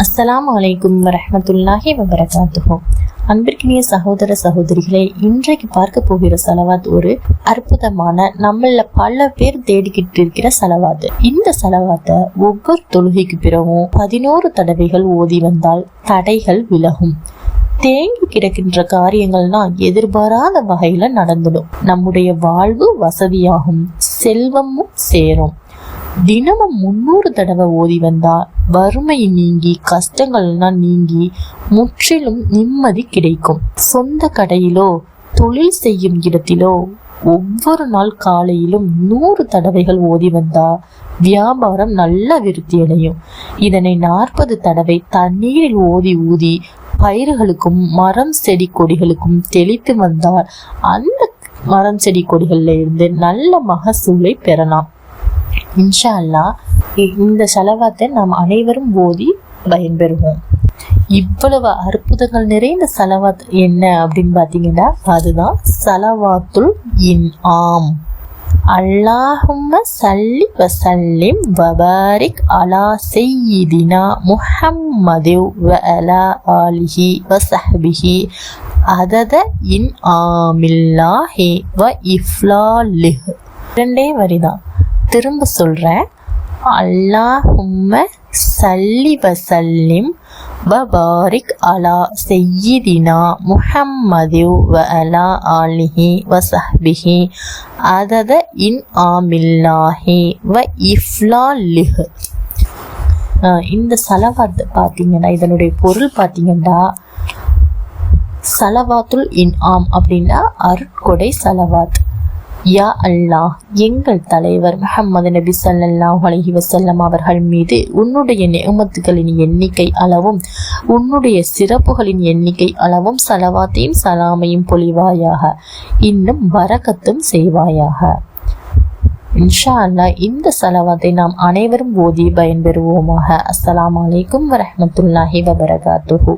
அஸ்ஸலாமு அலைக்கும் வரஹ்மத்துல்லாஹி வபரகாத்துஹு. அன்பிற்கினிய சகோதர சகோதரிகளை, இன்றைக்கு பார்க்க போகிற சலவாத் ஒரு அற்புதமான, நம்மள பல பேர் தேடிக்கிட்டு இருக்கிற சலவாத். இந்த சலவாத்தை ஒவ்வொரு தொழுகைக்கு பிறகும் 11 தடவைகள் ஓதி வந்தால் தடைகள் விலகும். தேங்கி கிடக்கின்ற காரியங்கள்லாம் எதிர்பாராத வகையில நடந்துடும். நம்முடைய வாழ்வு வசதியாகும், செல்வமும் சேரும். தினமும் 300 தடவை ஓதி வந்தா வறுமை நீங்கி, கஷ்டங்கள்லாம் நீங்கி முற்றிலும் நிம்மதி கிடைக்கும். சொந்த கடையிலோ தொழில் செய்யும் இடத்திலோ ஒவ்வொரு நாள் காலையிலும் 100 தடவைகள் ஓதி வந்தா வியாபாரம் நல்ல விருத்தி அடையும். இதனை 40 தடவை தண்ணீரில் ஓதி ஊதி பயிர்களுக்கும் மரம் செடி கொடிகளுக்கும் தெளித்து வந்தால் அந்த மரம் செடி கொடிகள்ல இருந்து நல்ல மகசூலை பெறலாம். இன்ஷா அல்லாஹ் இந்த சலவாத்தை நாம் அனைவரும் ஓதி பயன்பெறுவோம். இவ்வளவு அற்புதங்கள் நிறைந்த சலவாத் என்ன அப்படின்னு பாத்தீங்கன்னா, அதுதான் சலவாத்துல் இன்ஆம். அல்லாஹும்ம ஸல்லி வஸல்லிம் வபாரிக் அலா சய்யிதினா முஹம்மது வ அலா ஆலிஹி வஸஹ்பிஹி அதத இன்ஆமில்லாஹி வ இஃப்லாலிஹ். இரண்டே வரிதான், திரும்ப சொல்றேன். அல்லாஹும்ம ஸல்லி வஸல்லிம் வபாரிக் அலா சய்யிதினா முஹம்மது வ அலா ஆலிஹி வஸஹ்பிஹி அதத இன்ஆமில்லாஹி வ இஃப்லாலிஹ். இந்த சலவாத் பார்த்தீங்கன்னா, இதனுடைய பொருள் பார்த்தீங்கன்னா, சலவாத்துல் இன்ஆம் அப்படின்னா அருட்கொடை சலவாத். யா அல்லாஹ், எங்கள் தலைவர் முஹம்மது நபி ஸல்லல்லாஹு அலைஹி வஸல்லம் அவர்கள் மீது உன்னுடைய நிஅமத்துகளின் எண்ணிக்கை அளவும் உன்னுடைய சிறப்புகளின் எண்ணிக்கை அளவும் சலவாத்தையும் சலாமையும் பொழிவாயாக, இன்னும் பரக்கத்தும் செய்வாயாக. இன்ஷா அல்லாஹ் இந்த சலவாத்தை நாம் அனைவரும் ஓதி பயன்பெறுவோமாக. அஸ்ஸலாமு அலைக்கும் வரஹ்மத்துல்லாஹி வபரகாத்துஹு.